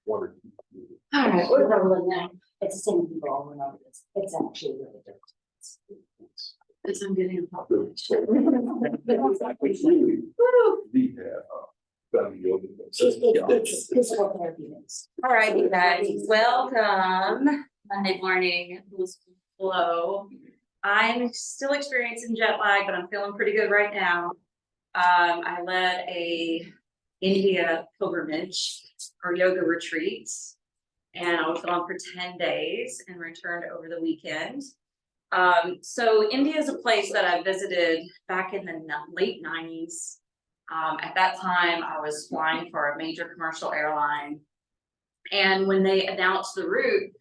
Water. All right, we're rolling now. It's the same people all over this. It's actually really different. Because I'm getting a pop. It's physical therapy based. All right, you guys, welcome. Monday morning, Blissful flow. I'm still experiencing jet lag, but I'm feeling pretty good right now. I led a India pilgrimage or yoga retreats, and I was gone for 10 days and returned over the weekend. So India is a place that I visited back in the late 90s. At that time, I was flying for a major commercial airline. And when they announced the route,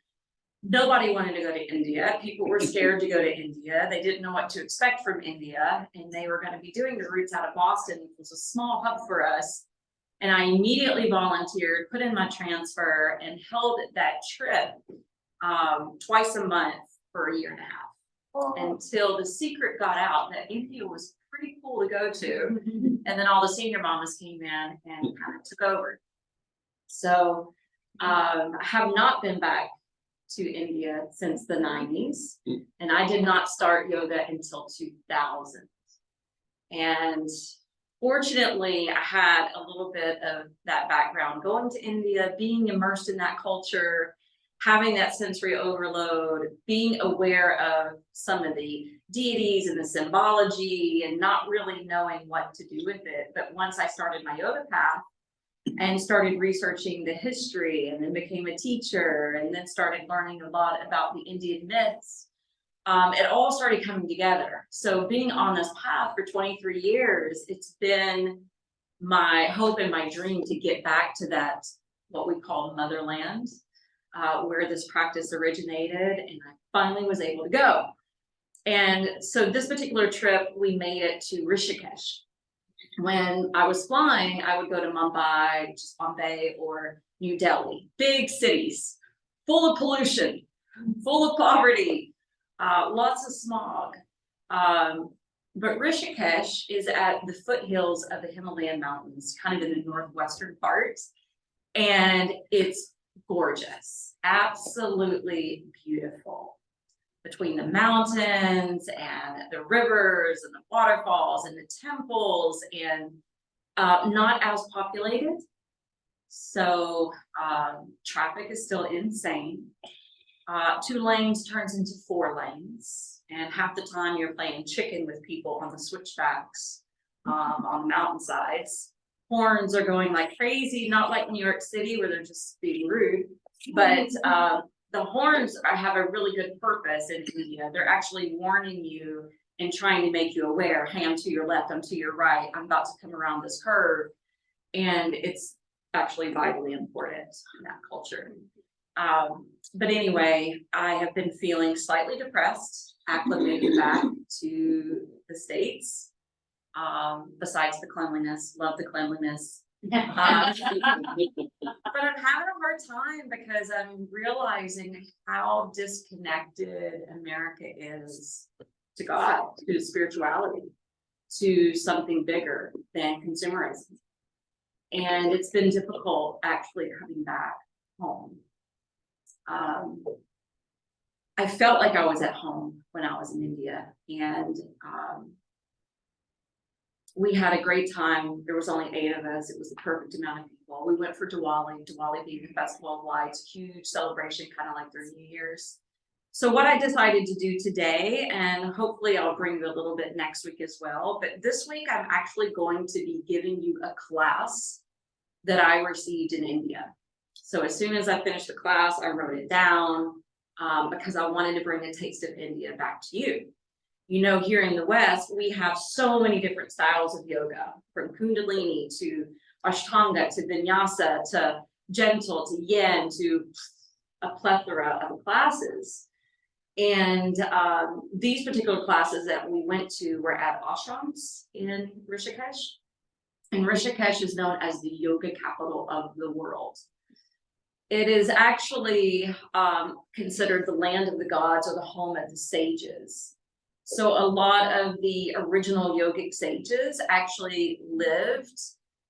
nobody wanted to go to India. People were scared to go to India. They didn't know what to expect from India. And they were going to be doing the routes out of Boston. It was a small hub for us. And I immediately volunteered, put in my transfer, and held that trip twice a month for a year and a half. Until the secret got out that India was pretty cool to go to. And then all the senior mamas came in and kind of took over. So I have not been back to India since the 90s. And I did not start yoga until 2000. And fortunately, I had a little bit of that background going to India, being immersed in that culture, having that sensory overload, being aware of some of the deities and the symbology and not really knowing what to do with it. But once I started my yoga path and started researching the history and then became a teacher and then started learning a lot about the Indian myths, it all started coming together. So being on this path for 23 years, it's been my hope and my dream to get back to that, what we call motherland. Where this practice originated, and I finally was able to go. And so this particular trip, we made it to Rishikesh. When I was flying, I would go to Mumbai, just Bombay, or New Delhi, big cities, full of pollution, full of poverty, lots of smog. But Rishikesh is at the foothills of the Himalayan mountains, kind of in the northwestern part, and it's gorgeous, absolutely beautiful. Between the mountains and the rivers and the waterfalls and the temples, and not as populated. So traffic is still insane. 2 lanes turns into 4 lanes, and half the time you're playing chicken with people on the switchbacks on the mountainsides. Horns are going like crazy, not like New York City where they're just being rude, but the horns have a really good purpose in India. They're actually warning you and trying to make you aware, hey, I'm to your left, I'm to your right, I'm about to come around this curve. And it's actually vitally important in that culture. But anyway, I have been feeling slightly depressed, acclimating back to the States. Besides the cleanliness, love the cleanliness. But I'm having a hard time because I'm realizing how disconnected America is to God, to spirituality, to something bigger than consumerism. And it's been difficult actually coming back home. I felt like I was at home when I was in India, and we had a great time. There was only 8 of us. It was the perfect amount of people. We went for Diwali being the festival of lights, huge celebration, kind of like their New Year's. So what I decided to do today, and hopefully I'll bring you a little bit next week as well, but this week I'm actually going to be giving you a class that I received in India. So as soon as I finished the class, I wrote it down because I wanted to bring a taste of India back to you. You know, here in the West, we have so many different styles of yoga, from Kundalini to Ashtanga to Vinyasa to gentle to Yin to a plethora of classes. And these particular classes that we went to were at ashrams in Rishikesh. And Rishikesh is known as the yoga capital of the world. It is actually considered the land of the gods or the home of the sages. So a lot of the original yogic sages actually lived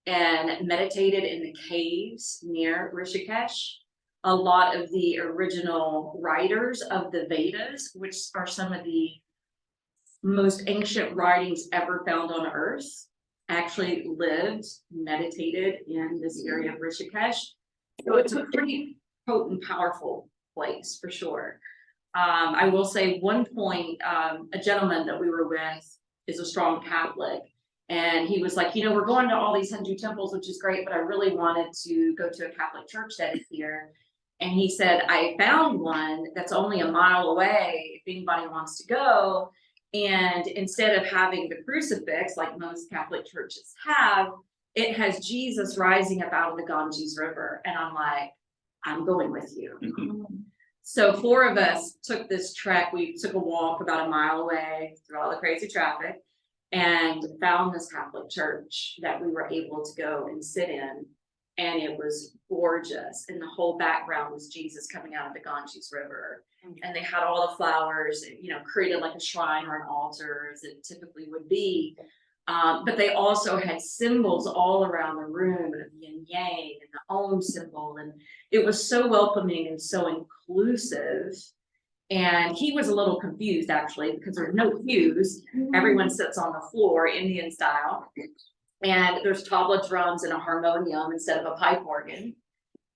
and meditated in the caves near Rishikesh. A lot of the original writers of the Vedas, which are some of the most ancient writings ever found on earth, actually lived, meditated in this area of Rishikesh. So it's a pretty potent, powerful place for sure. I will say one point, a gentleman that we were with is a strong Catholic. And he was like, we're going to all these Hindu temples, which is great, but I really wanted to go to a Catholic church that is here. And he said, I found one that's only a mile away if anybody wants to go. And instead of having the crucifix like most Catholic churches have, it has Jesus rising up out of the Ganges River. And I'm like, I'm going with you. So 4 of us took this trek. We took a walk about a mile away through all the crazy traffic and found this Catholic church that we were able to go and sit in. And it was gorgeous. And the whole background was Jesus coming out of the Ganges River. And they had all the flowers, created like a shrine or an altar as it typically would be. But they also had symbols all around the room of yin yang and the Om symbol. And it was so welcoming and so inclusive. And he was a little confused actually, because there's no pews. Everyone sits on the floor, Indian style. And there's tabla drums and a harmonium instead of a pipe organ.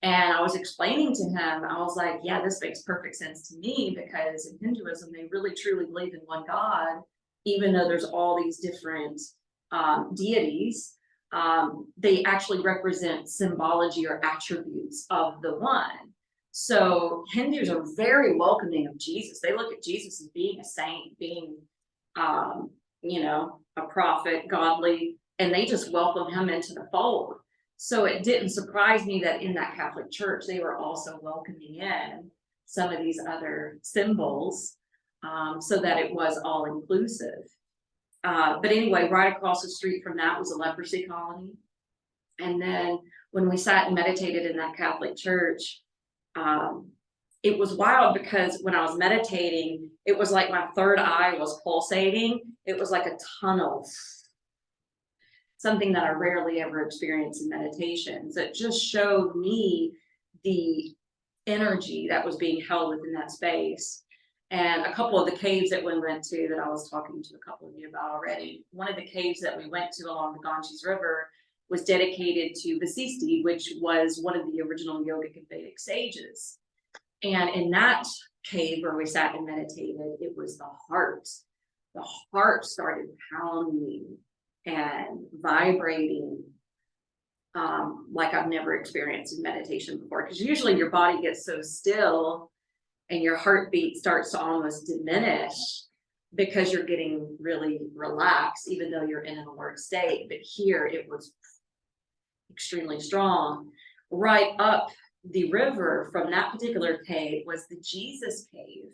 And I was explaining to him, I was like, yeah, this makes perfect sense to me, because in Hinduism, they really truly believe in one God, even though there's all these different deities. They actually represent symbology or attributes of the one. So Hindus are very welcoming of Jesus. They look at Jesus as being a saint, being, a prophet, godly, and they just welcome him into the fold. So it didn't surprise me that in that Catholic church, they were also welcoming in some of these other symbols, so that it was all inclusive. But anyway, right across the street from that was a leprosy colony. And then when we sat and meditated in that Catholic church, it was wild, because when I was meditating, it was like my third eye was pulsating. It was like a tunnel, something that I rarely ever experience in meditation. So it just showed me the energy that was being held within that space. And a couple of the caves that we went to that I was talking to a couple of you about already, one of the caves that we went to along the Ganges River was dedicated to Vasisti, which was one of the original yogic and Vedic sages. And in that cave where we sat and meditated, it was the heart. The heart started pounding and vibrating like I've never experienced in meditation before. Because usually your body gets so still and your heartbeat starts to almost diminish because you're getting really relaxed, even though you're in an alert state. But here it was extremely strong. Right up the river from that particular cave was the Jesus cave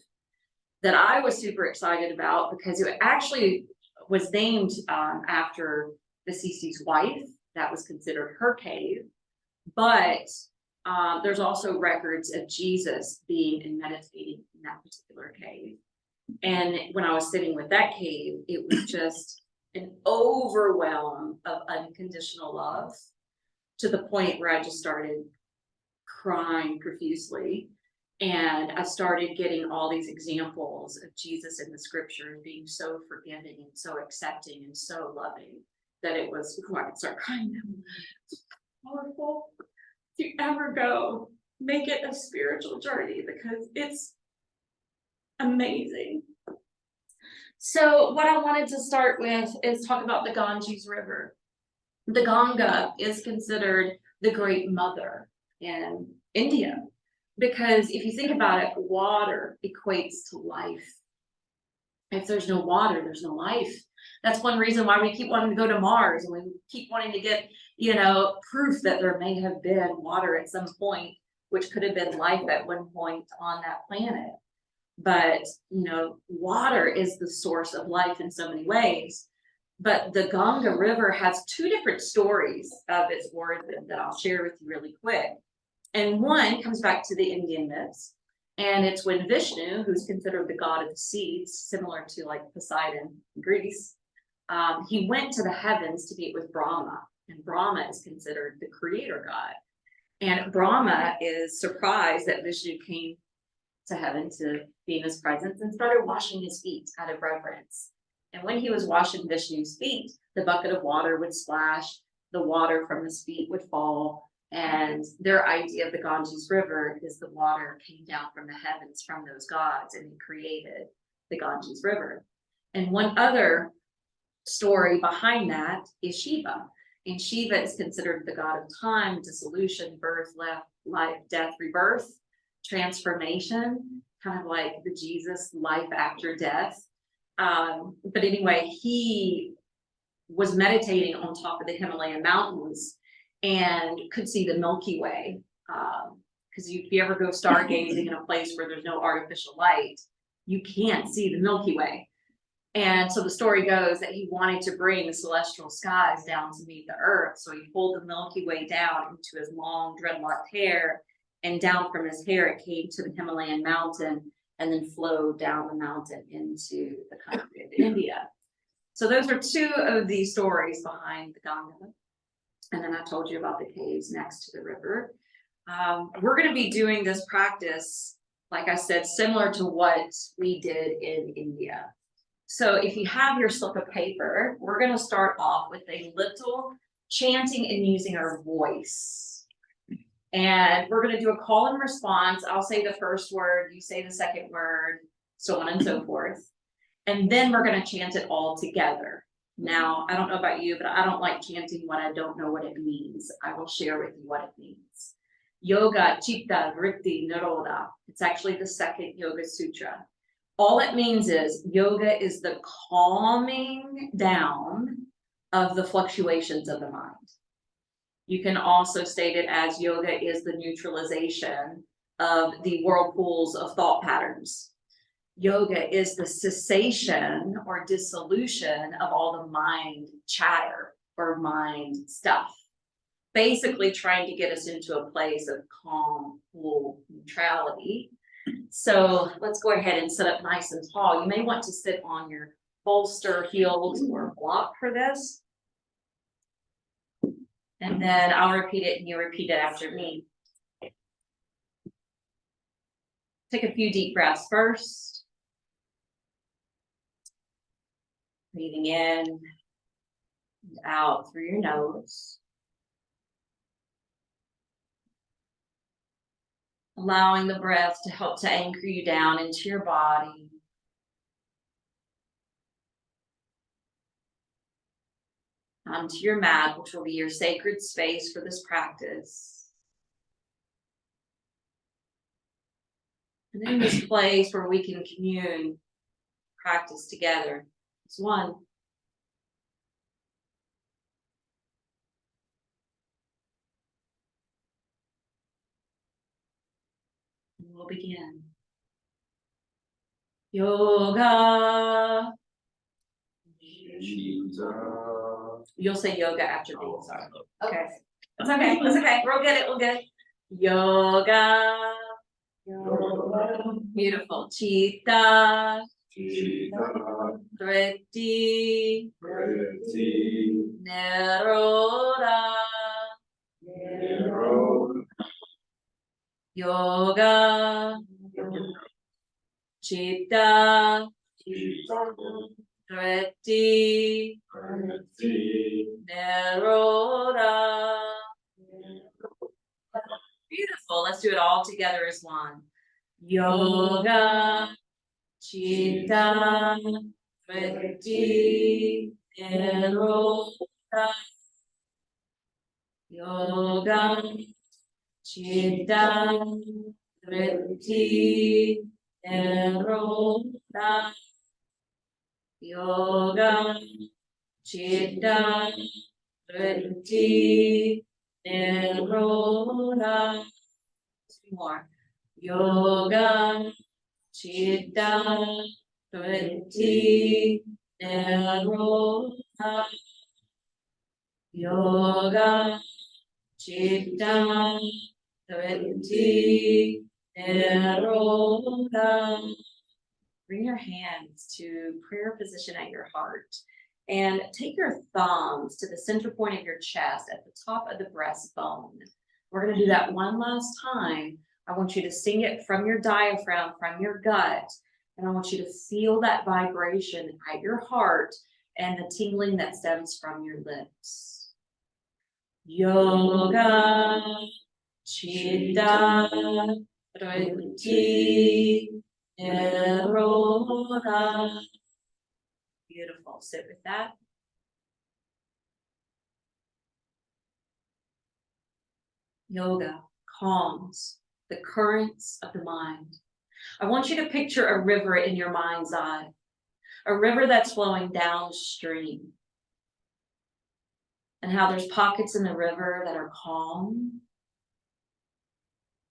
that I was super excited about, because it actually was named after Vasisti's wife. That was considered her cave. But there's also records of Jesus being and meditating in that particular cave. And when I was sitting with that cave, it was just an overwhelm of unconditional love, to the point where I just started crying profusely. And I started getting all these examples of Jesus in the scripture being so forgiving and so accepting and so loving, that it was, I could start crying now. Powerful. If you ever go, make it a spiritual journey, because it's amazing. So what I wanted to start with is talk about the Ganges River. The Ganga is considered the great mother in India, because if you think about it, water equates to life. If there's no water, there's no life. That's one reason why we keep wanting to go to Mars, and we keep wanting to get, proof that there may have been water at some point, which could have been life at one point on that planet. But, water is the source of life in so many ways. But the Ganga River has 2 different stories of its origin that I'll share with you really quick. And one comes back to the Indian myths. And it's when Vishnu, who's considered the god of the seas, similar to like Poseidon in Greece, he went to the heavens to meet with Brahma. and Brahma is considered the creator god. And Brahma is surprised that Vishnu came to heaven to be in his presence and started washing his feet out of reverence. And when he was washing Vishnu's feet, the bucket of water would splash, the water from his feet would fall. And their idea of the Ganges River is the water came down from the heavens from those gods and created the Ganges River. And one other story behind that is Shiva. And Shiva is considered the god of time, dissolution, birth, life, death, rebirth, transformation, kind of like the Jesus life after death. But anyway, he was meditating on top of the Himalayan mountains and could see the Milky Way. Because if you ever go stargazing in a place where there's no artificial light, you can't see the Milky Way. And so the story goes that he wanted to bring the celestial skies down to meet the earth. So he pulled the Milky Way down into his long dreadlocked hair, and down from his hair, it came to the Himalayan mountain and then flowed down the mountain into the country of India. So those are two of the stories behind the Ganga. And then I told you about the caves next to the river. We're going to be doing this practice, like I said, similar to what we did in India. So if you have your slip of paper, we're going to start off with a little chanting and using our voice. And we're going to do a call and response. I'll say the first word, you say the second word, so on and so forth. And then we're going to chant it all together. Now, I don't know about you, but I don't like chanting what I don't know what it means. I will share with you what it means. Yoga, Chitta, Vritti, Nirodha. It's actually the second Yoga Sutra. All it means is yoga is the calming down of the fluctuations of the mind. You can also state it as yoga is the neutralization of the whirlpools of thought patterns. Yoga is the cessation or dissolution of all the mind chatter or mind stuff. Basically trying to get us into a place of calm, cool neutrality. So let's go ahead and sit up nice and tall. You may want to sit on your bolster, heels, or block for this. And then I'll repeat it and you repeat it after me. Take a few deep breaths first. Breathing in and out through your nose. Allowing the breath to help to anchor you down into your body. Onto your mat, which will be your sacred space for this practice. And in this place where we can commune, practice together as one. And we'll begin. Yoga. You'll say yoga after me. Sorry. Okay. It's okay. It's okay. We'll get it. We'll get it. Yoga. Yoga. Beautiful. Chitta. Chitta. Vritti. Vritti. Nirodha. Nirodha. Yoga. Chitta. Chitta. Vritti. Vritti. Nirodha. Beautiful. Let's do it all together as one. Yoga, Chitta, Vritti, Nirodha. Yoga, Chitta, Vritti, Nirodha. Yoga, Chitta, Vritti, Nirodha. Two more. Yoga, Chitta, Vritti, Nirodha. Yoga, Chitta, Vritti, Nirodha. Bring your hands to prayer position at your heart. And take your thumbs to the center point of your chest at the top of the breastbone. We're going to do that one last time. I want you to sing it from your diaphragm, from your gut. And I want you to feel that vibration at your heart and the tingling that stems from your lips. Yoga, Chitta, Vritti, Nirodha. Beautiful. Sit with that. Yoga calms the currents of the mind. I want you to picture a river in your mind's eye, a river that's flowing downstream, and how there's pockets in the river that are calm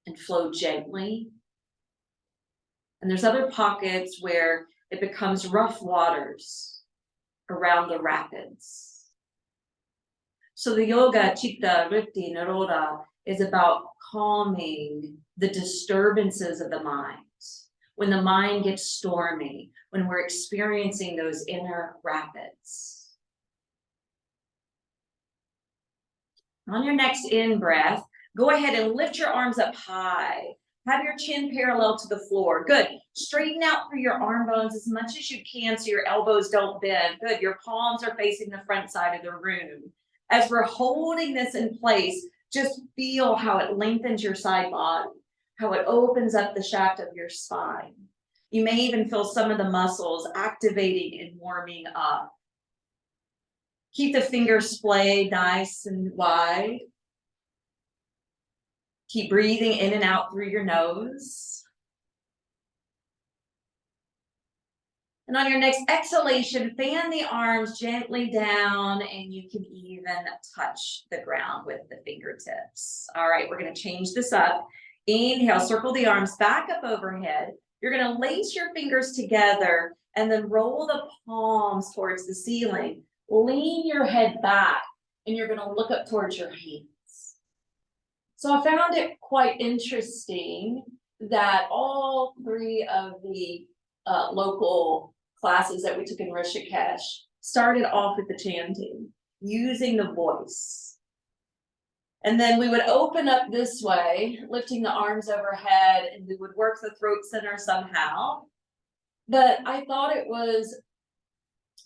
and flow gently. And there's other pockets where it becomes rough waters around the rapids. So the yoga, Chitta, Vritti, Nirodha is about calming the disturbances of the mind. When the mind gets stormy, when we're experiencing those inner rapids. On your next in breath, go ahead and lift your arms up high. Have your chin parallel to the floor. Good. Straighten out through your arm bones as much as you can so your elbows don't bend. Good. Your palms are facing the front side of the room. As we're holding this in place, just feel how it lengthens your side body, how it opens up the shaft of your spine. You may even feel some of the muscles activating and warming up. Keep the fingers splayed nice and wide. Keep breathing in and out through your nose. And on your next exhalation, fan the arms gently down, and you can even touch the ground with the fingertips. All right, we're going to change this up. Inhale, circle the arms back up overhead. You're going to lace your fingers together and then roll the palms towards the ceiling. Lean your head back, and you're going to look up towards your hands. So I found it quite interesting that all three of the local classes that we took in Rishikesh started off with the chanting, using the voice. And then we would open up this way, lifting the arms overhead, and we would work the throat center somehow. But I thought it was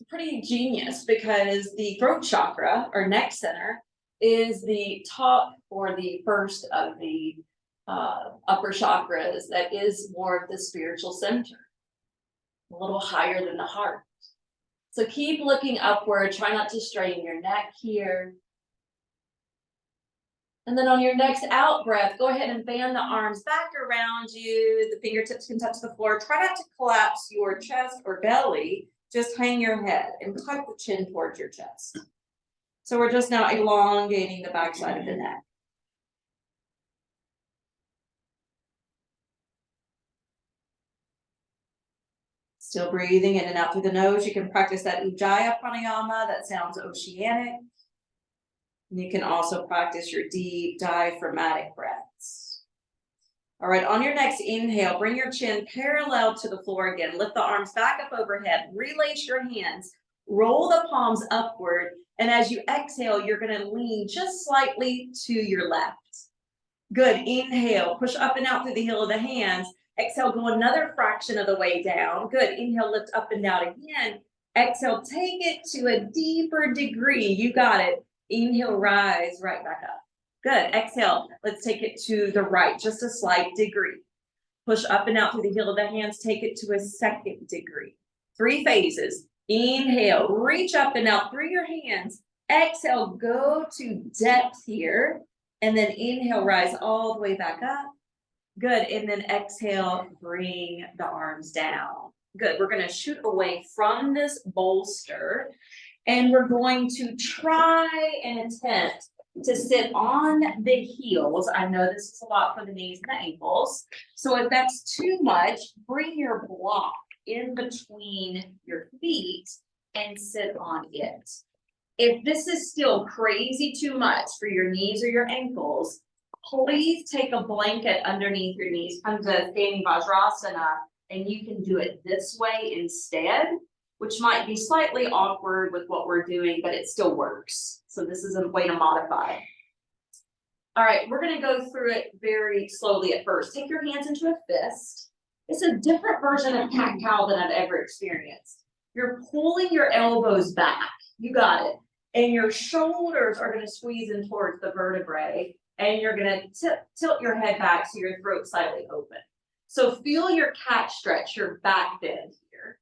pretty genius because the throat chakra, or neck center, is the top or the first of the upper chakras that is more of the spiritual center, a little higher than the heart. So keep looking upward. Try not to strain your neck here. And then on your next out breath, go ahead and fan the arms back around you. The fingertips can touch the floor. Try not to collapse your chest or belly. Just hang your head and tuck the chin towards your chest. So we're just now elongating the backside of the neck. Still breathing in and out through the nose. You can practice that Ujjayi pranayama. That sounds oceanic. And you can also practice your deep diaphragmatic breaths. All right, on your next inhale, bring your chin parallel to the floor again. Lift the arms back up overhead. Relace your hands. Roll the palms upward. And as you exhale, you're going to lean just slightly to your left. Good. Inhale. Push up and out through the heel of the hands. Exhale. Go another fraction of the way down. Good. Inhale. Lift up and down again. Exhale. Take it to a deeper degree. You got it. Inhale. Rise right back up. Good. Exhale. Let's take it to the right. Just a slight degree. Push up and out through the heel of the hands. Take it to a second degree. 3 phases. Inhale, reach up and out through your hands. Exhale, go to depth here. And then inhale, rise all the way back up. Good. And then exhale, bring the arms down. Good. We're going to shoot away from this bolster. And we're going to try and attempt to sit on the heels. I know this is a lot for the knees and the ankles. So if that's too much, bring your block in between your feet and sit on it. If this is still crazy too much for your knees or your ankles, please take a blanket underneath your knees, come to standing Vajrasana, and you can do it this way instead. which might be slightly awkward with what we're doing, but it still works. So this is a way to modify. All right, we're gonna go through it very slowly at first. Take your hands into a fist. It's a different version of cat-cow than I've ever experienced. You're pulling your elbows back. You got it. And your shoulders are gonna squeeze in towards the vertebrae, and you're gonna tilt your head back so your throat's slightly open. So feel your cat stretch, your back bend here.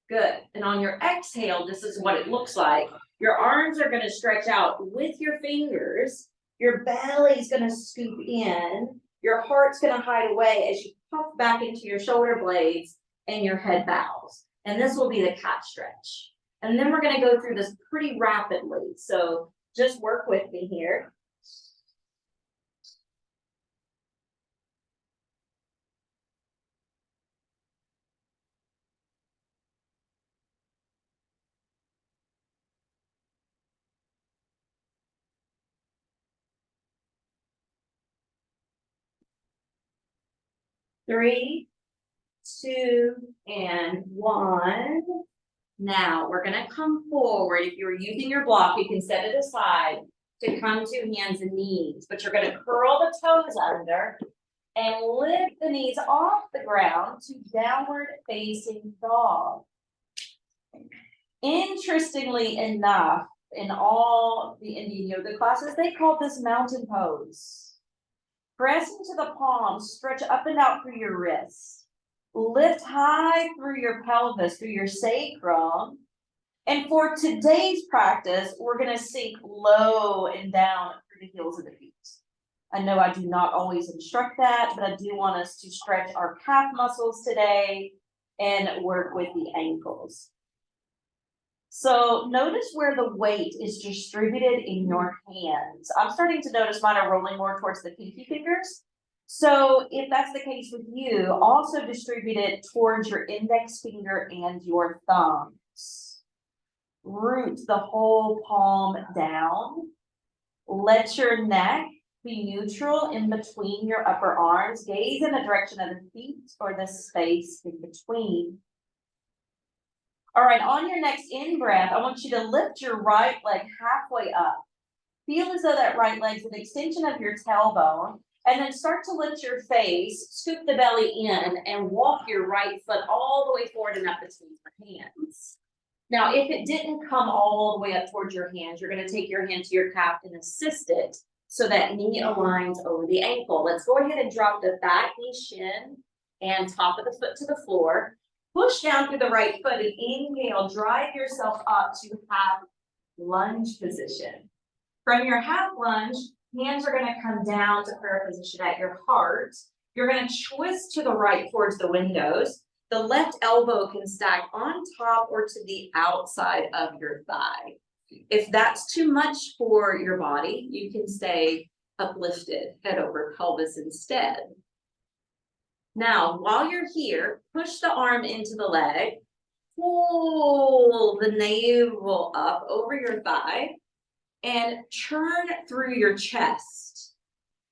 Good. And on your exhale, this is what it looks like. Your arms are gonna stretch out with your fingers. Your belly's gonna scoop in. Your heart's gonna hide away as you puff back into your shoulder blades and your head bows. And this will be the cat stretch. And then we're gonna go through this pretty rapidly. So just work with me here. Three, two, and one. Now we're gonna come forward. If you're using your block, you can set it aside to come to hands and knees, but you're gonna curl the toes under and lift the knees off the ground to downward facing dog. Interestingly enough, in all the Indian yoga classes, they call this mountain pose. Press into the palms, stretch up and out through your wrists. Lift high through your pelvis, through your sacrum. And for today's practice, we're gonna sink low and down through the heels of the feet. I know I do not always instruct that, but I do want us to stretch our calf muscles today and work with the ankles. So notice where the weight is distributed in your hands. I'm starting to notice mine are rolling more towards the pinky fingers. So if that's the case with you, also distribute it towards your index finger and your thumbs. Root the whole palm down. Let your neck be neutral in between your upper arms. Gaze in the direction of the feet or the space in between. All right, on your next in-breath, I want you to lift your right leg halfway up. Feel as though that right leg's an extension of your tailbone, and then start to lift your face, scoop the belly in, and walk your right foot all the way forward and up between your hands. Now, if it didn't come all the way up towards your hands, you're gonna take your hand to your calf and assist it so that knee aligns over the ankle. Let's go ahead and drop the back knee, shin, and top of the foot to the floor. Push down through the right foot and inhale, drive yourself up to half lunge position. From your half lunge, hands are gonna come down to prayer position at your heart. You're gonna twist to the right towards the windows. The left elbow can stack on top or to the outside of your thigh. If that's too much for your body, you can stay uplifted, head over pelvis instead. Now, while you're here, push the arm into the leg, pull the navel up over your thigh, and churn through your chest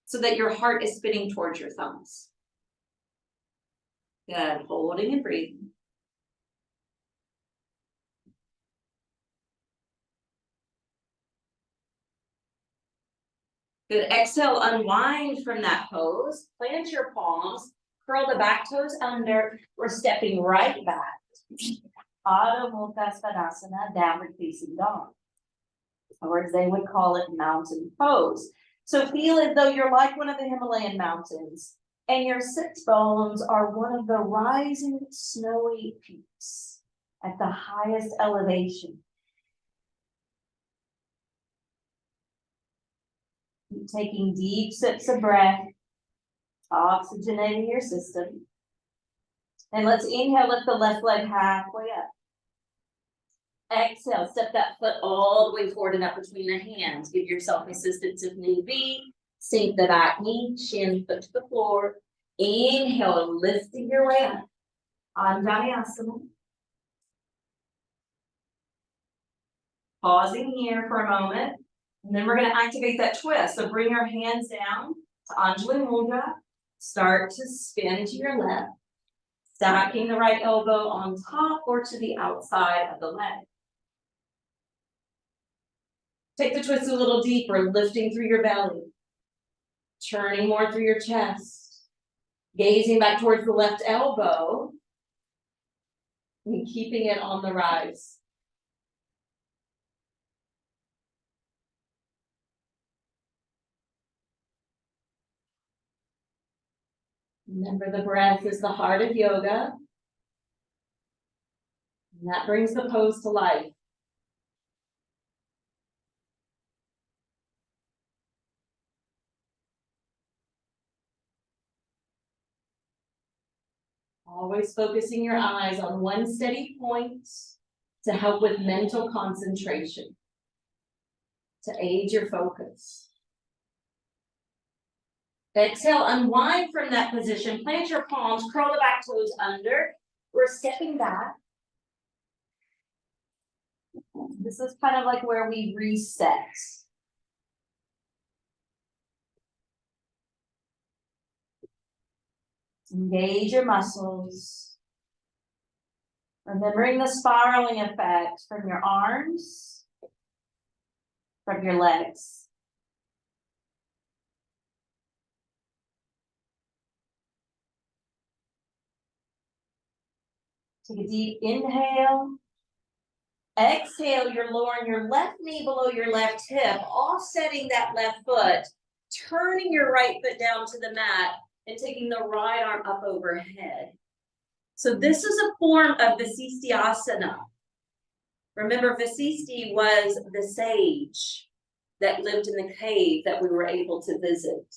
so that your heart is spinning towards your thumbs. Good, holding and breathing. Good, exhale, unwind from that pose, plant your palms, curl the back toes under. We're stepping right back. Adho Mukha Svanasana, downward facing dog. Or as they would call it, mountain pose. So feel as though you're like one of the Himalayan mountains, and your sits bones are one of the rising snowy peaks at the highest elevation. Keep taking deep sips of breath, oxygenating your system. And let's inhale, lift the left leg halfway up. Exhale, step that foot all the way forward and up between the hands. Give yourself assistance if need be. Sink the back knee, shin, foot to the floor. Inhale, lifting your way up. Anjaneyasana. Pausing here for a moment. And then we're going to activate that twist. So bring your hands down to Anjali Mudra. Start to spin to your left. Stacking the right elbow on top or to the outside of the leg. Take the twist a little deeper, lifting through your belly. Turning more through your chest. Gazing back towards the left elbow. And keeping it on the rise. Remember, the breath is the heart of yoga. And that brings the pose to life. Always focusing your eyes on one steady point to help with mental concentration, to aid your focus. Exhale, unwind from that position, plant your palms, curl the back toes under. We're stepping back. This is kind of like where we reset. Engage your muscles. Remembering the spiraling effect from your arms, from your legs. Take a deep inhale. Exhale, you're lowering your left knee below your left hip, offsetting that left foot, turning your right foot down to the mat, and taking the right arm up overhead. So this is a form of Vasisthasana. Remember, Vasisti was the sage that lived in the cave that we were able to visit.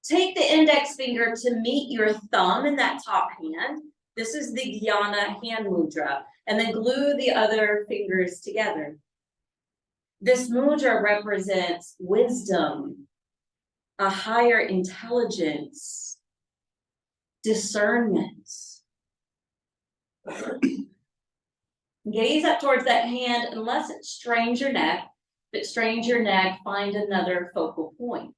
Take the index finger to meet your thumb in that top hand. This is the Dhyana hand mudra. And then glue the other fingers together. This mudra represents wisdom, a higher intelligence, discernment. Gaze up towards that hand unless it strains your neck. If it strains your neck, find another focal point.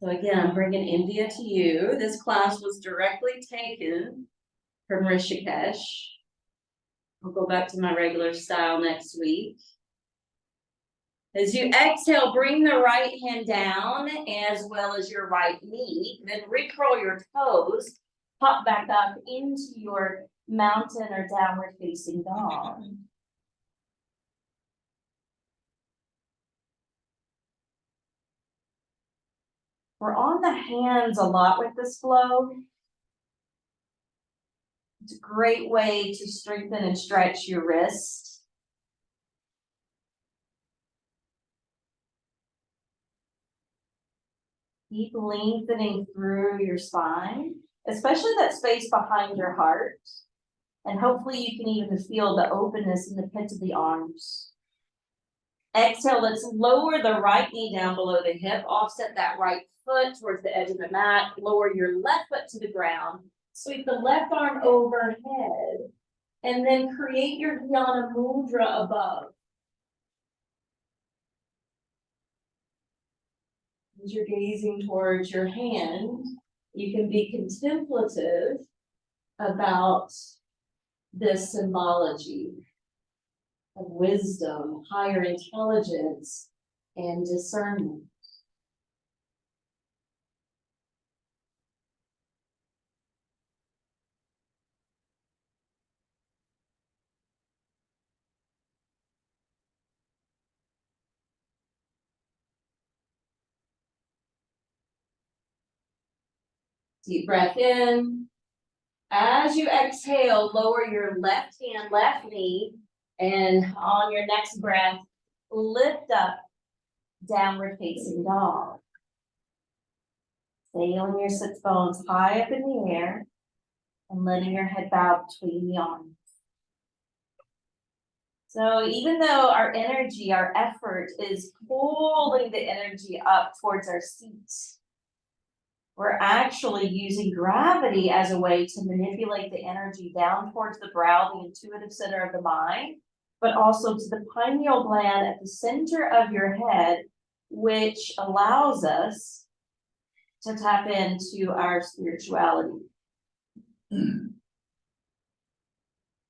So again, I'm bringing India to you. This class was directly taken from Rishikesh. I'll go back to my regular style next week. As you exhale, bring the right hand down as well as your right knee. Then recurl your toes, pop back up into your mountain or downward facing dog. We're on the hands a lot with this flow. It's a great way to strengthen and stretch your wrist. Keep lengthening through your spine, especially that space behind your heart. And hopefully you can even feel the openness in the pits of the arms. Exhale, let's lower the right knee down below the hip, offset that right foot towards the edge of the mat, lower your left foot to the ground, sweep the left arm overhead, and then create your Dhyana mudra above. As you're gazing towards your hand, you can be contemplative about this symbology of wisdom, higher intelligence, and discernment. Deep breath in. As you exhale, lower your left hand, left knee, and on your next breath, lift up, downward facing dog. Sailing your sits bones high up in the air and letting your head bow between the arms. So even though our energy, our effort is pulling the energy up towards our seats, we're actually using gravity as a way to manipulate the energy down towards the brow, the intuitive center of the mind, but also to the pineal gland at the center of your head, which allows us to tap into our spirituality.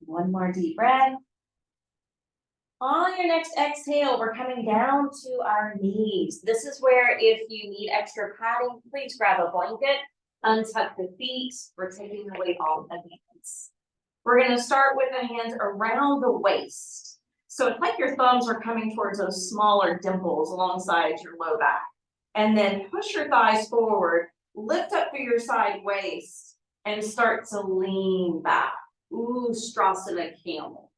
One more deep breath. On your next exhale, we're coming down to our knees. This is where if you need extra padding, please grab a blanket, untuck the feet. We're taking away all the hands. We're going to start with the hands around the waist. So it's like your thumbs are coming towards those smaller dimples alongside your low back. And then push your thighs forward, lift up through your side waist, and start to lean back. Ustrasana camel.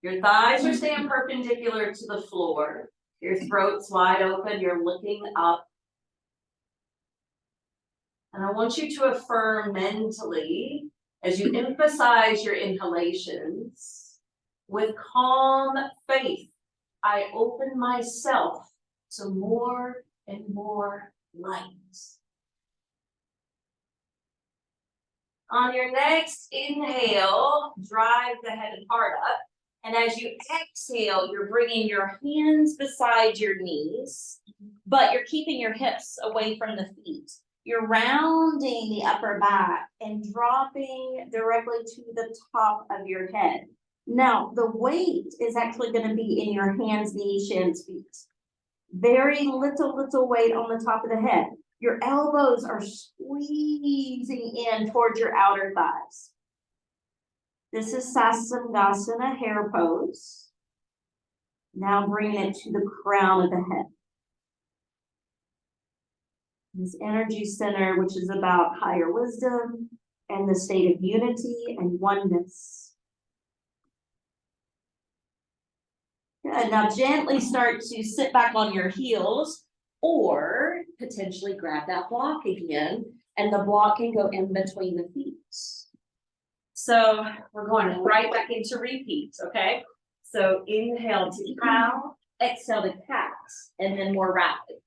Your thighs are staying perpendicular to the floor. Your throat's wide open, you're looking up. And I want you to affirm mentally, as you emphasize your inhalations, with calm faith, I open myself to more and more light. On your next inhale, drive the head and heart up. And as you exhale, you're bringing your hands beside your knees, but you're keeping your hips away from the feet. You're rounding the upper back and dropping directly to the top of your head. Now, the weight is actually going to be in your hands, knees, shins, feet. Very little weight on the top of the head. Your elbows are squeezing in towards your outer thighs. This is Sasangasana, hair pose. Now bringing it to the crown of the head. This energy center, which is about higher wisdom and the state of unity and oneness. Good. Now gently start to sit back on your heels or potentially grab that block again, and the block can go in between the feet. So we're going right back into repeats, okay? So inhale to cow, exhale to cat, and then more rapid.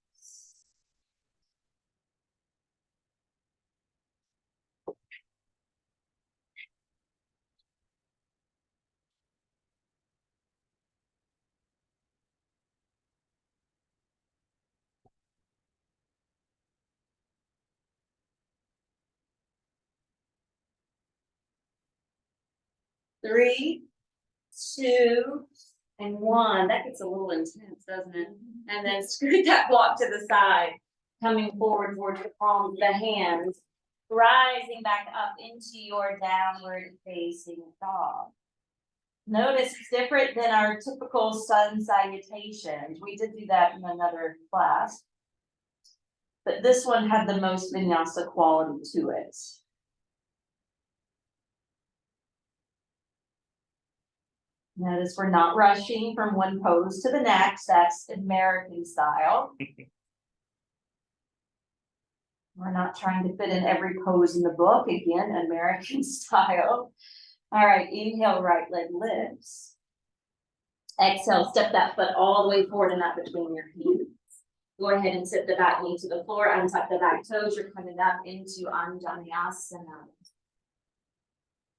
Three, two, and one. That gets a little intense, doesn't it? And then scoot that block to the side, coming forward towards the palms of the hands, rising back up into your downward facing dog. Notice it's different than our typical sun salutations. We did do that in another class, but this one had the most vinyasa quality to it. Notice we're not rushing from one pose to the next. That's American style. We're not trying to fit in every pose in the book. Again, American style. All right, inhale, right leg lifts. Exhale, step that foot all the way forward and up between your hands. Go ahead and sit the back knee to the floor, untuck the back toes. You're coming up into Anjaneyasana.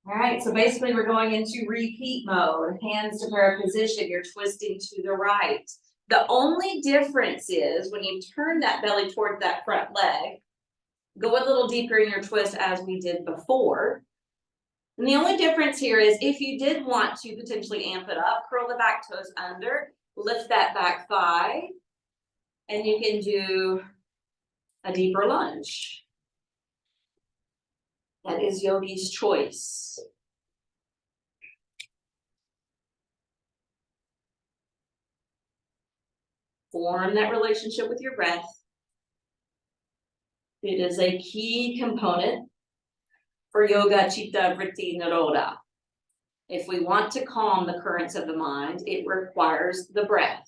All right, so basically we're going into repeat mode. Hands to prayer position, you're twisting to the right. The only difference is when you turn that belly toward that front leg, go a little deeper in your twist as we did before. And the only difference here is if you did want to potentially amp it up, curl the back toes under, lift that back thigh, and you can do a deeper lunge. That is yogi's choice. Form that relationship with your breath. It is a key component for yoga chitta vritti nirodha. If we want to calm the currents of the mind, it requires the breath.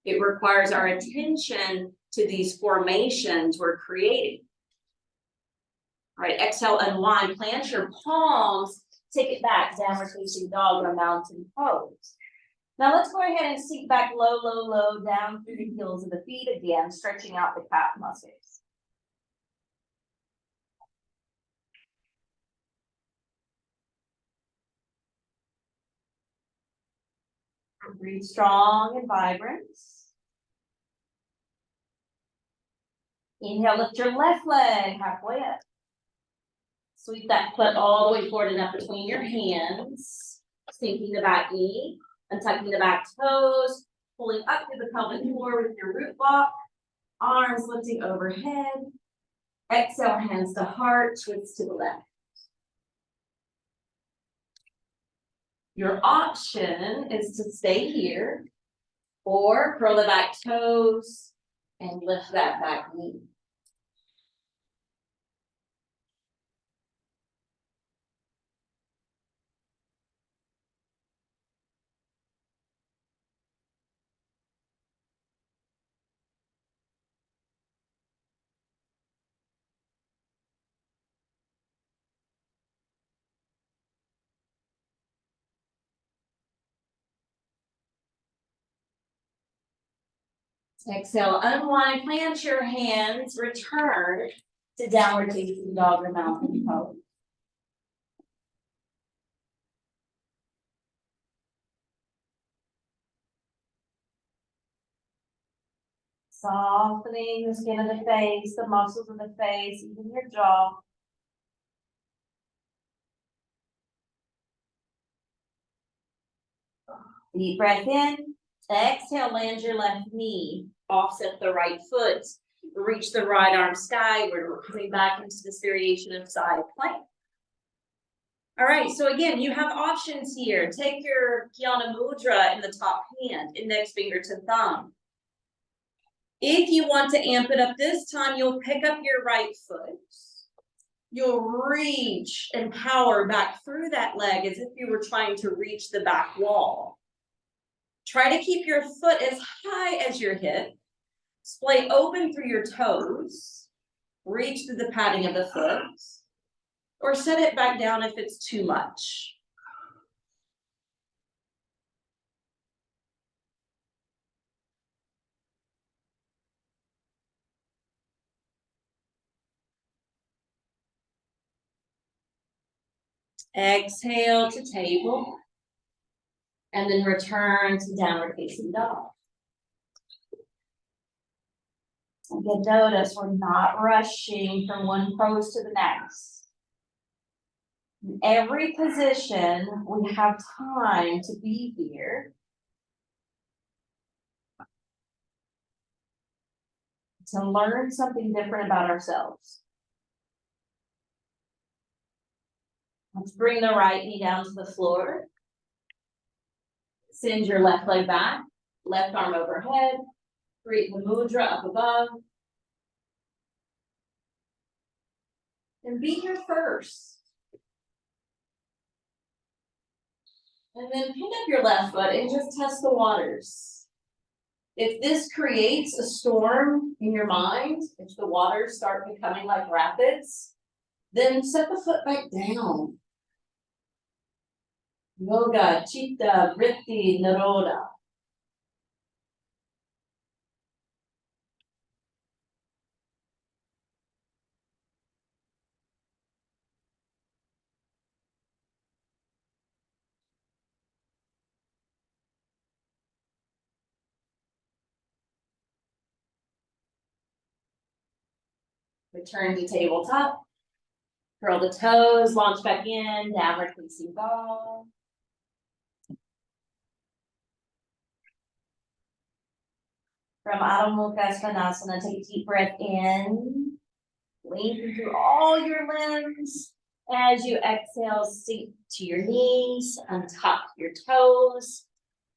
It requires our attention to these formations we're creating. All right, exhale, unwind, plant your palms, take it back, downward facing dog or mountain pose. Now let's go ahead and sink back low, down through the heels of the feet again, stretching out the calf muscles. Breathe strong and vibrant. Inhale, lift your left leg halfway up. Sweep that foot all the way forward and up between your hands. Sinking the back knee, untucking the back toes, pulling up through the pelvic floor with your root block. Arms lifting overhead. Exhale, hands to heart, twists to the left. Your option is to stay here or curl the back toes and lift that back knee. Exhale, unwind, plant your hands, return to downward facing dog or mountain pose. Softening the skin of the face, the muscles of the face, even your jaw. Deep breath in. Exhale, land your left knee, offset the right foot, reach the right arm skyward. We're coming back into this variation of side plank. All right, so again, you have options here. Take your Jnana Mudra in the top hand, index finger to thumb. If you want to amp it up this time, you'll pick up your right foot. You'll reach and power back through that leg as if you were trying to reach the back wall. Try to keep your foot as high as your hip. Splay open through your toes. Reach through the padding of the foot. Or set it back down if it's too much. Exhale to table. And then return to downward facing dog. Again, notice we're not rushing from one pose to the next. In every position, we have time to be here. To learn something different about ourselves. Let's bring the right knee down to the floor. Send your left leg back, left arm overhead. Create the mudra up above. And be here first. And then pick up your left foot and just test the waters. If this creates a storm in your mind, if the waters start becoming like rapids, then set the foot back down. Yoga, Chitta, Vritti, Nirodha. Return to tabletop. Curl the toes, launch back in, downward facing dog. From Adho Mukha Svanasana, take a deep breath in. Lengthen through all your limbs. As you exhale, sink to your knees, untuck your toes.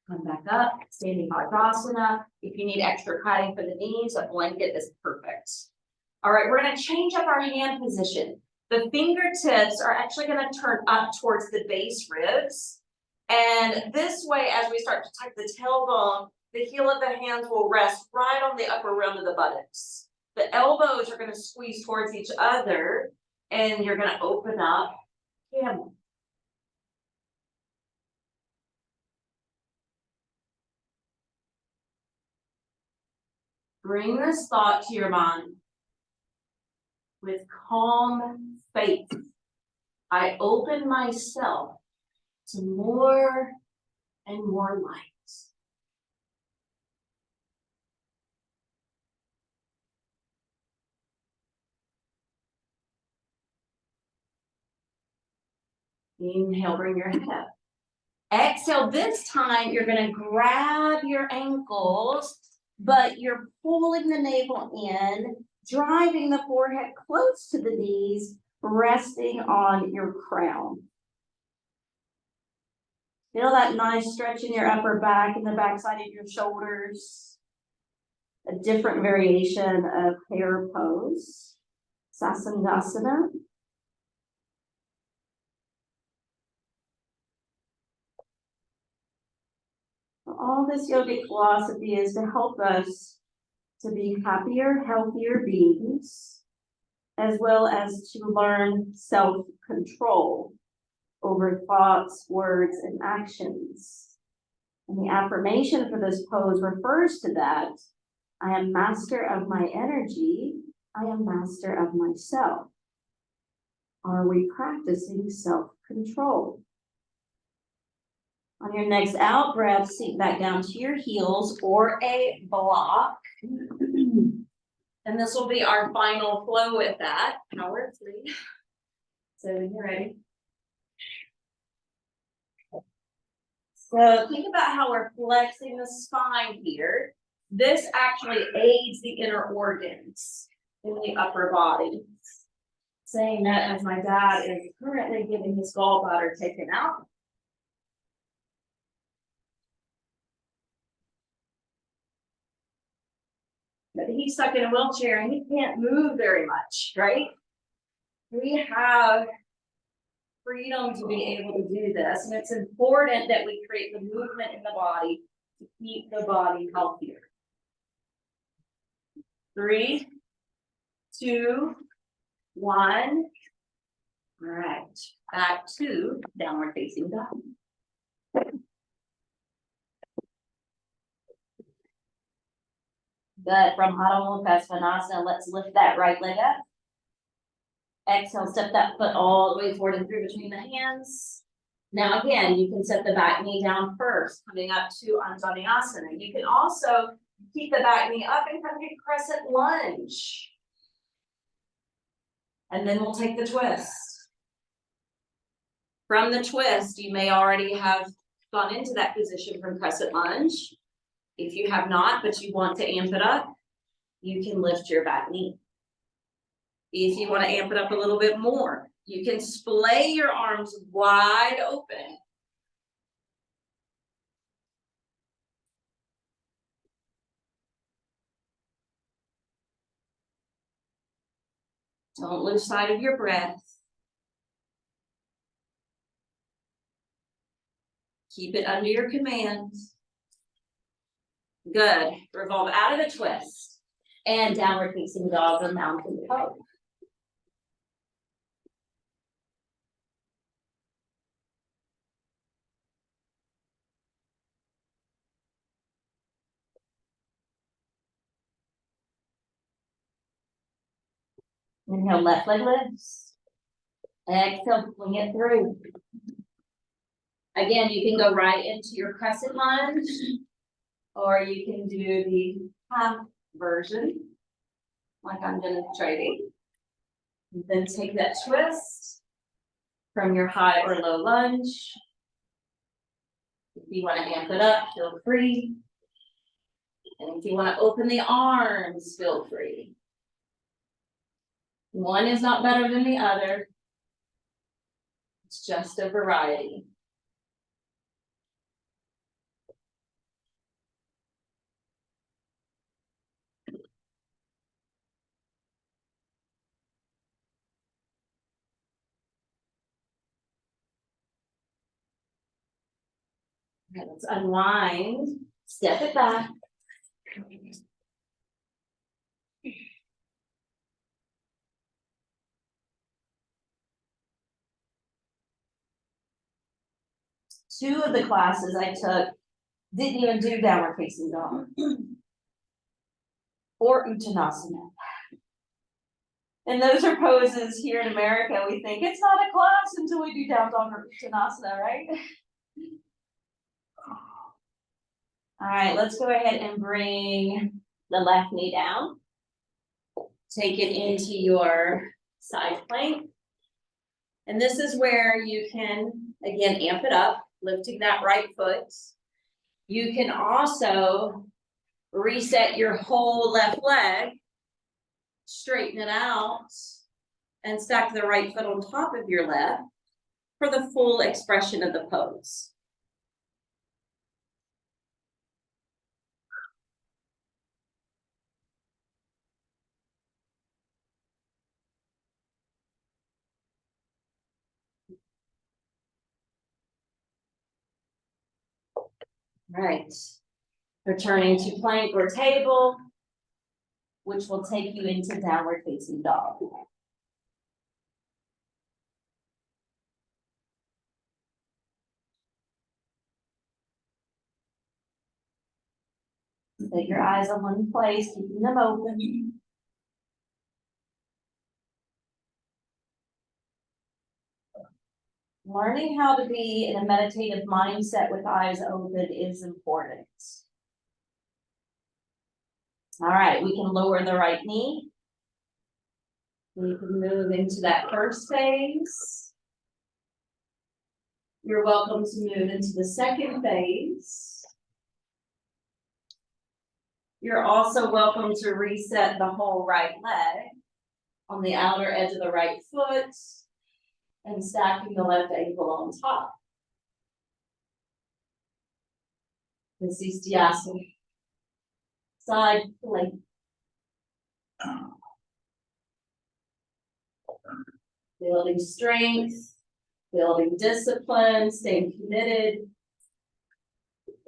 Come back up, standing Bhadrasana. If you need extra padding for the knees, a blanket is perfect. All right, we're gonna change up our hand position. The fingertips are actually gonna turn up towards the base ribs. And this way, as we start to tuck the tailbone, the heel of the hands will rest right on the upper rim of the buttocks. The elbows are gonna squeeze towards each other, and you're gonna open up camel. Bring this thought to your mind. With calm faith, I open myself to more and more light. Inhale, bring your head up. Exhale, this time you're gonna grab your ankles, but you're pulling the navel in, driving the forehead close to the knees, resting on your crown. Feel that nice stretch in your upper back and the backside of your shoulders. A different variation of hair pose. Sasandasana. All this yogic philosophy is to help us to be happier, healthier beings, as well as to learn self-control over thoughts, words, and actions. And the affirmation for this pose refers to that. I am master of my energy. I am master of myself. Are we practicing self-control? On your next out breath, sink back down to your heels or a block. And this will be our final flow with that. Power 3. So when you're ready. So think about how we're flexing the spine here. This actually aids the inner organs in the upper body. Saying that as my dad is currently getting his gallbladder taken out. But he's stuck in a wheelchair and he can't move very much, right? We have freedom to be able to do this, and it's important that we create the movement in the body to keep the body healthier. 3, 2, 1. All right, back to downward facing dog. Good. From Adho Mukha Svanasana, let's lift that right leg up. Exhale, step that foot all the way forward and through between the hands. Now again, you can set the back knee down first, coming up to Anjaneyasana. You can also keep the back knee up and come to crescent lunge. And then we'll take the twist. From the twist, you may already have gone into that position from crescent lunge. If you have not, but you want to amp it up, you can lift your back knee. If you want to amp it up a little bit more, you can splay your arms wide open. Don't lose sight of your breath. Keep it under your command. Good. Revolve out of the twist. And downward facing dog or mountain pose. Inhale, left leg lifts. Exhale, swing it through. Again, you can go right into your crescent lunge, or you can do the half version, like I'm demonstrating. Then take that twist from your high or low lunge. If you want to amp it up, feel free. And if you want to open the arms, feel free. One is not better than the other. It's just a variety. Okay, let's unwind, step it back. Two of the classes I took didn't even do downward facing dog or Uttanasana. And those are poses here in America. We think it's not a class until we do down dog or Uttanasana, right? All right, let's go ahead and bring the left knee down. Take it into your side plank. And this is where you can, again, amp it up, lifting that right foot. You can also reset your whole left leg, straighten it out, and stack the right foot on top of your left for the full expression of the pose. Right. Returning to plank or table, which will take you into downward facing dog. Set your eyes on one place, keeping them open. Learning how to be in a meditative mindset with eyes open is important. All right, we can lower the right knee. We can move into that first phase. You're welcome to move into the second phase. You're also welcome to reset the whole right leg on the outer edge of the right foot and stacking the left ankle on top. This is Dhyasana. Side plank. Building strength, building discipline, staying committed.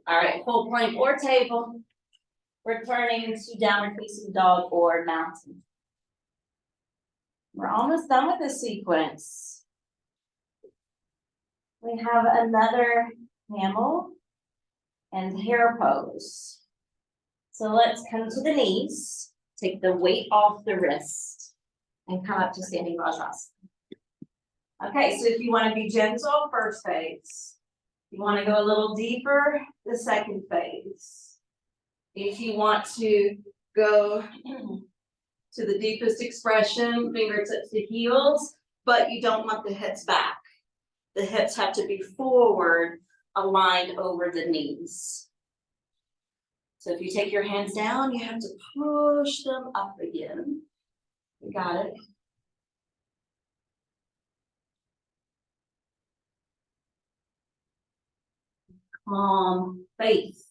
All right, full plank or table. Returning to downward facing dog or mountain. We're almost done with this sequence. We have another camel and hare pose. So let's come to the knees, take the weight off the wrist, and come up to standing Rajasana. Okay, so if you want to be gentle, first phase. If you want to go a little deeper, the second phase. If you want to go to the deepest expression, fingertips to heels, but you don't want the hips back. The hips have to be forward, aligned over the knees. So if you take your hands down, you have to push them up again. You got it. Calm faith.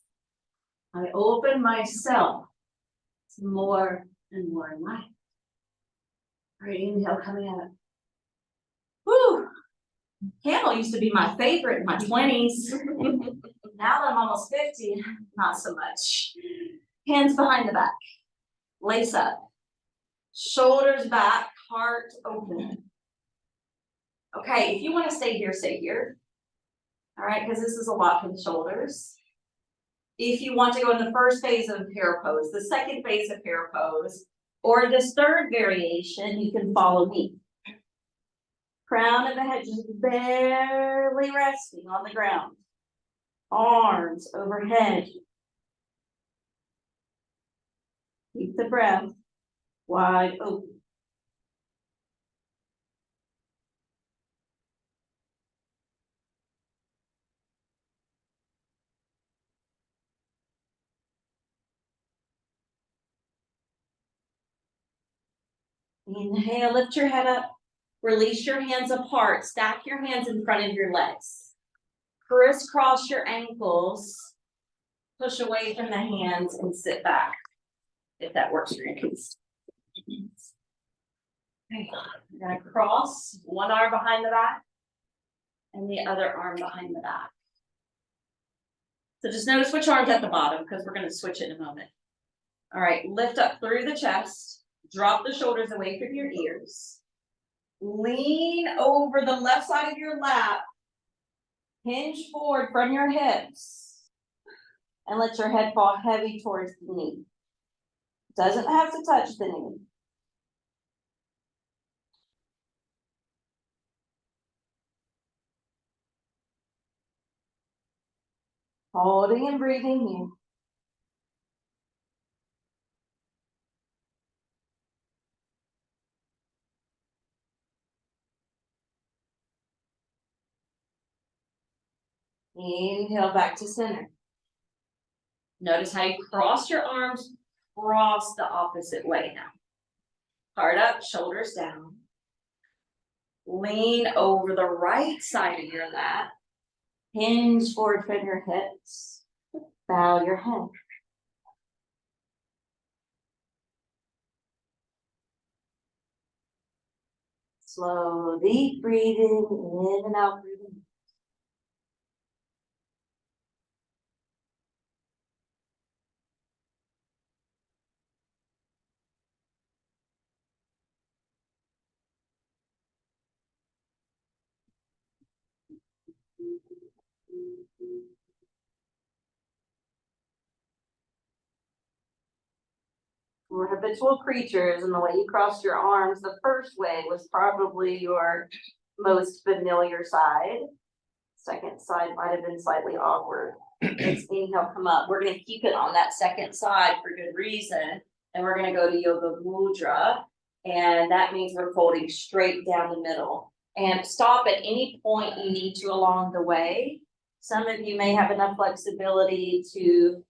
I open myself to more and more light. All right, inhale, coming out. Whew. Camel used to be my favorite in my 20s. Now that I'm almost 50, not so much. Hands behind the back. Lace up. Shoulders back, heart open. Okay, if you want to stay here, stay here. All right, because this is a lot for the shoulders. If you want to go in the first phase of hare pose, the second phase of hare pose, or this third variation, you can follow me. Crown of the head just barely resting on the ground. Arms overhead. Keep the breath wide open. Inhale, lift your head up. Release your hands apart. Stack your hands in front of your legs. Crisscross your ankles. Push away from the hands and sit back, if that works for your knees. Okay, we're gonna cross one arm behind the back and the other arm behind the back. So just notice which arm's at the bottom because we're gonna switch it in a moment. All right, lift up through the chest. Drop the shoulders away from your ears. Lean over the left side of your lap. Hinge forward from your hips. And let your head fall heavy towards the knee. Doesn't have to touch the knee. Holding and breathing here. Inhale back to center. Notice how you cross your arms, cross the opposite way now. Heart up, shoulders down. Lean over the right side of your mat. Hinge forward from your hips. Bow your head. Slow, deep breathing, in and out breathing. We're habitual creatures, and the way you crossed your arms the first way was probably your most familiar side. Second side might have been slightly awkward. Let's inhale, come up. We're gonna keep it on that second side for good reason. And we're gonna go to Yoga Mudra. And that means we're folding straight down the middle. And stop at any point you need to along the way. Some of you may have enough flexibility to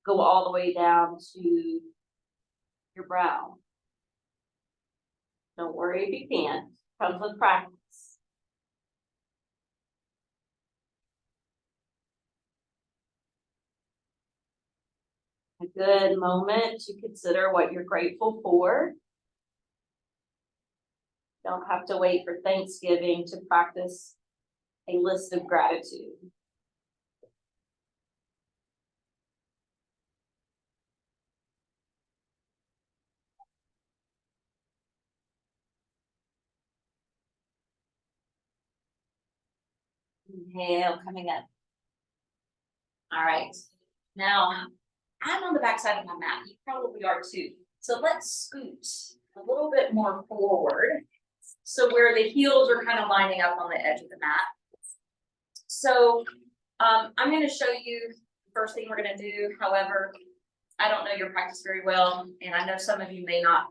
go all the way down to your brow. Don't worry if you can't. Comes with practice. A good moment to consider what you're grateful for. Don't have to wait for Thanksgiving to practice a list of gratitude. Inhale, coming up. All right, now I'm on the backside of my mat. You probably are too. So let's scoot a little bit more forward. So where the heels are kind of lining up on the edge of the mat. So I'm going to show you the first thing we're going to do. However, I don't know your practice very well, and I know some of you may not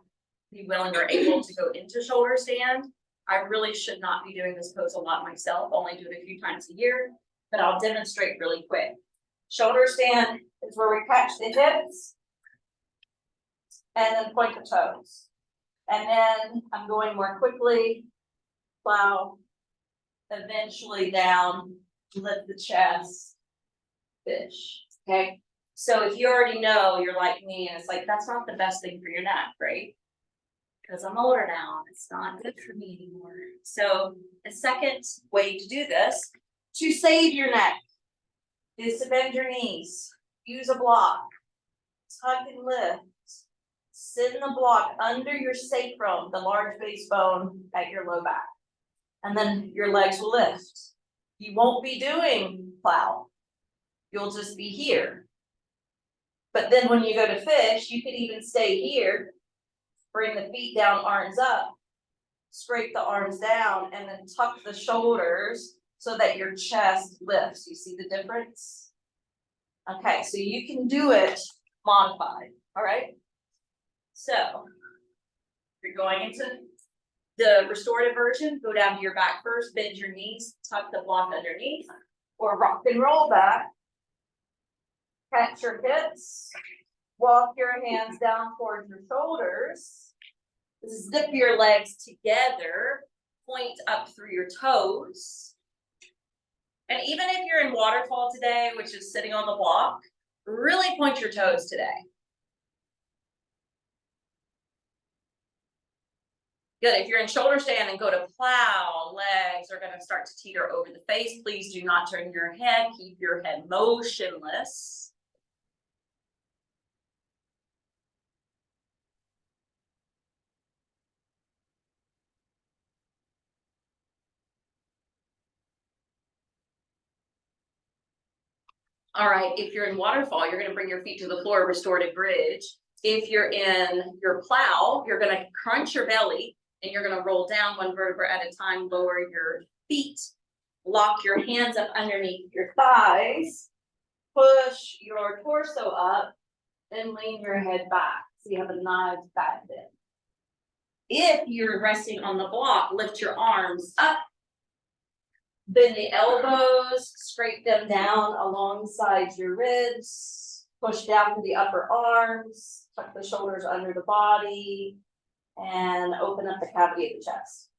be willing or able to go into shoulder stand. I really should not be doing this pose a lot myself, only do it a few times a year, but I'll demonstrate really quick. Shoulder stand is where we catch the hips and then point the toes. And then I'm going more quickly, plow, eventually down, lift the chest, fish, okay? So if you already know, you're like me, and it's like, that's not the best thing for your neck, right? Because I'm older now, it's not good for me anymore. So the second way to do this, to save your neck, is to bend your knees, use a block, tuck and lift, sit in the block under your sacrum, the large base bone at your low back, and then your legs will lift. You won't be doing plow, you'll just be here. But then when you go to fish, you could even stay here, bring the feet down, arms up, scrape the arms down, and then tuck the shoulders so that your chest lifts. You see the difference? Okay, so you can do it modified, all right? So, you're going into the restorative version, go down to your back first, bend your knees, tuck the block underneath, or rock and roll back. Catch your hips, walk your hands down towards your shoulders, zip your legs together, point up through your toes. And even if you're in waterfall today, which is sitting on the block, really point your toes today. Good, if you're in shoulder stand and go to plow, legs are gonna start to teeter over the face. Please do not turn your head, keep your head motionless. All right, if you're in waterfall, you're gonna bring your feet to the floor, restorative bridge. If you're in your plow, you're gonna crunch your belly and you're gonna roll down one vertebra at a time, lower your feet, lock your hands up underneath your thighs, push your torso up, and lean your head back. So you have a nice back bend. If you're resting on the block, lift your arms up Bend the elbows, scrape them down alongside your ribs, push down through the upper arms, tuck the shoulders under the body, and open up the cavity of the chest.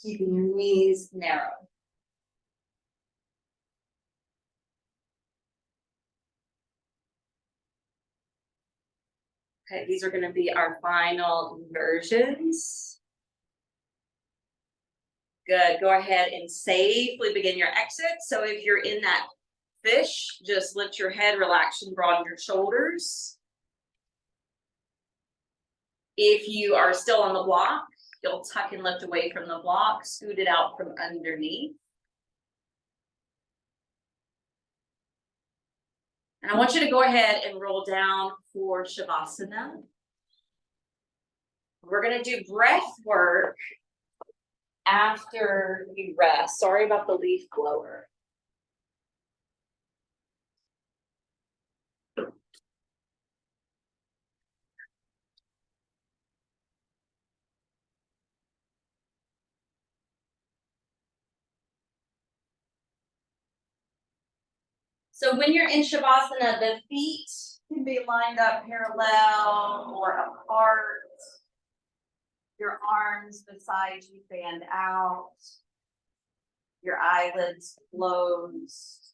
Keeping your knees narrow. Okay, these are gonna be our final inversions. Good, go ahead and safely begin your exit. So if you're in that fish, just lift your head, relax and broaden your shoulders. If you are still on the block, you'll tuck and lift away from the block, scoot it out from underneath. And I want you to go ahead and roll down for Shavasana. We're gonna do breath work after you rest. Sorry about the leaf blower. So when you're in Shavasana, the feet can be lined up parallel or apart. Your arms beside you fan out. Your eyelids closed.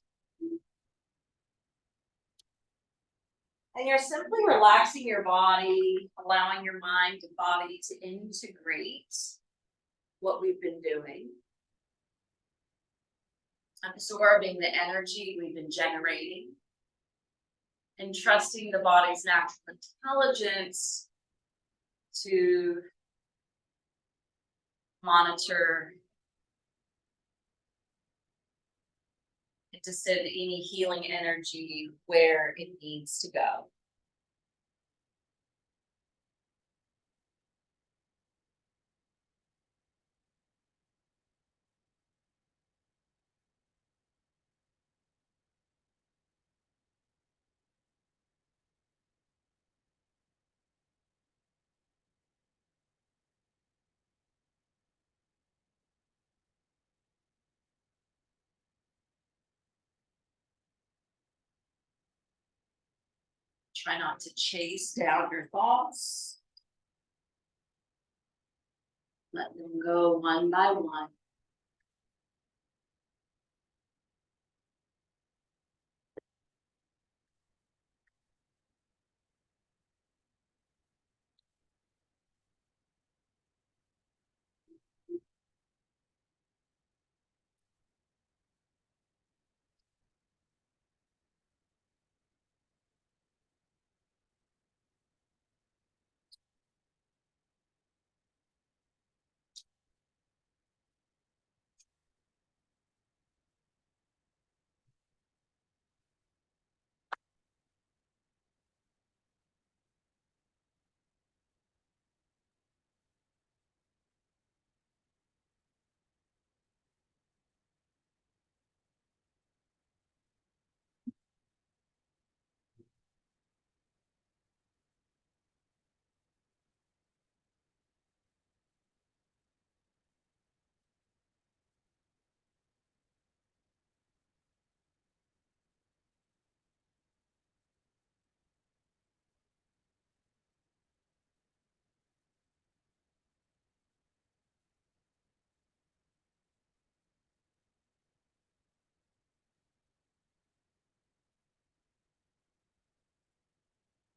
And you're simply relaxing your body, allowing your mind and body to integrate what we've been doing. Absorbing the energy we've been generating. And trusting the body's natural intelligence to monitor and to send any healing energy where it needs to go. Try not to chase down your thoughts. Let them go one by one.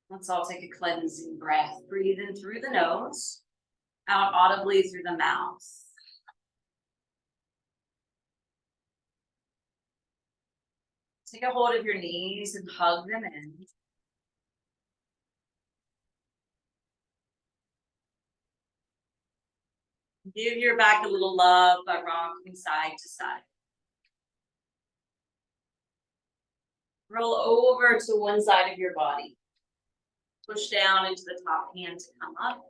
Let's all take a cleansing breath. Breathe in through the nose, out audibly through the mouth. Take a hold of your knees and hug them in. Give your back a little love by rocking side to side. Roll over to one side of your body. Push down into the top hand to come up.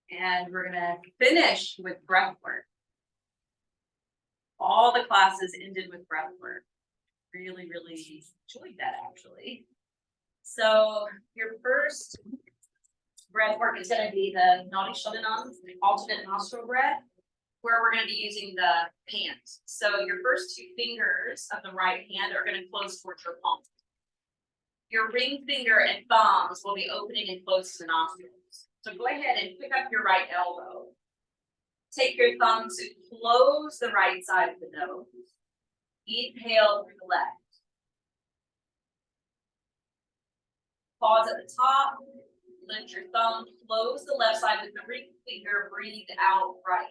And we're gonna finish with breath work. All the classes ended with breath work. Really, really enjoyed that actually. So your first breath work is gonna be the Nadi Shodanam, alternate nostril breath. where we're gonna be using the hands. So your first two fingers of the right hand are gonna close towards your palm. Your ring finger and thumbs will be opening and closing the nostrils. So go ahead and pick up your right elbow. Take your thumbs and close the right side of the nose. Inhale through the left. Pause at the top. Lift your thumb. Close the left side with the ring finger. Breathe out right.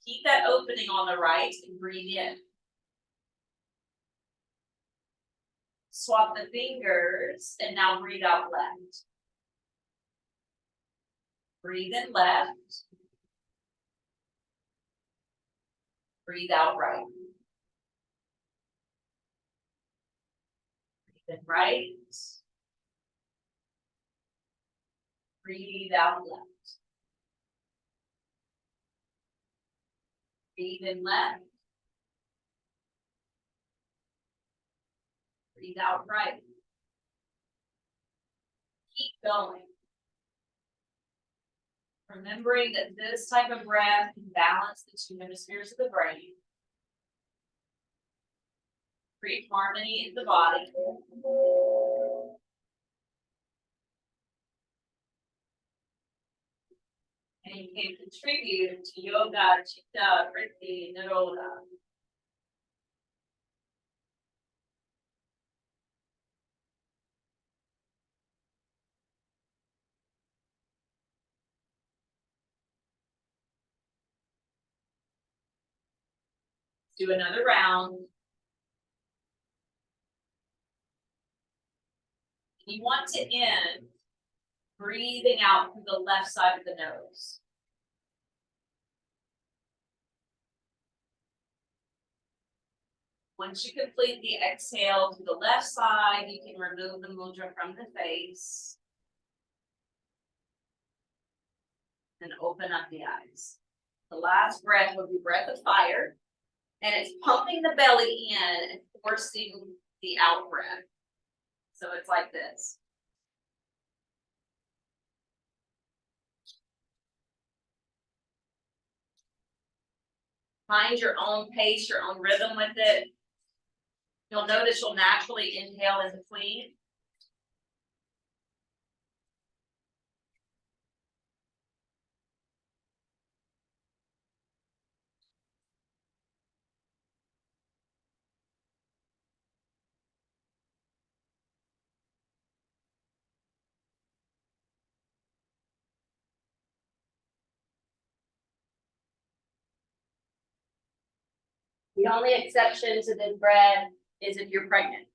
Keep that opening on the right and breathe in. Swap the fingers and now breathe out left. Breathe in left. Breathe out right. Breathe in right. Breathe out left. Breathe in left. Breathe out right. Keep going. Remembering that this type of breath can balance the two hemispheres of the brain. Create harmony in the body. And you can contribute to yoga, chitta, vritti, nirodha. Do another round. You want to end breathing out through the left side of the nose. Once you complete the exhale to the left side, you can remove the mudra from the face. And open up the eyes. The last breath will be breath of fire. And it's pumping the belly in and forcing the out breath. So it's like this. Find your own pace, your own rhythm with it. You'll notice you'll naturally inhale in between. The only exception to this breath is if you're pregnant.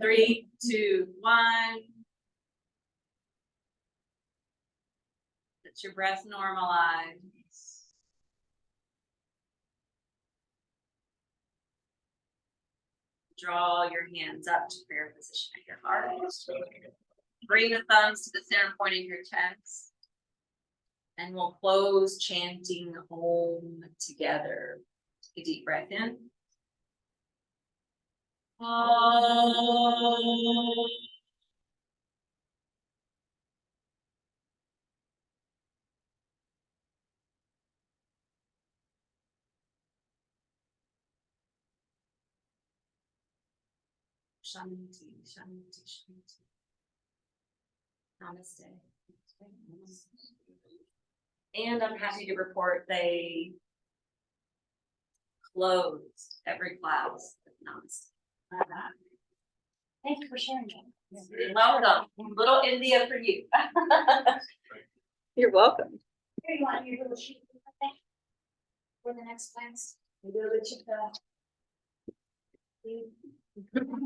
Three, two, one. Let your breath normalize. Draw your hands up to prayer position at your heart. Bring the thumbs to the center point of your chest. And we'll close chanting Om together. Take a deep breath in. Om. Shanti, shanti, shanti. Namaste. And I'm happy to report they closed every class with namaste. Thank you for sharing that. Welcome, little India for you. You're welcome. Here, you want your little sheet for the next class? Maybe I'll let you go.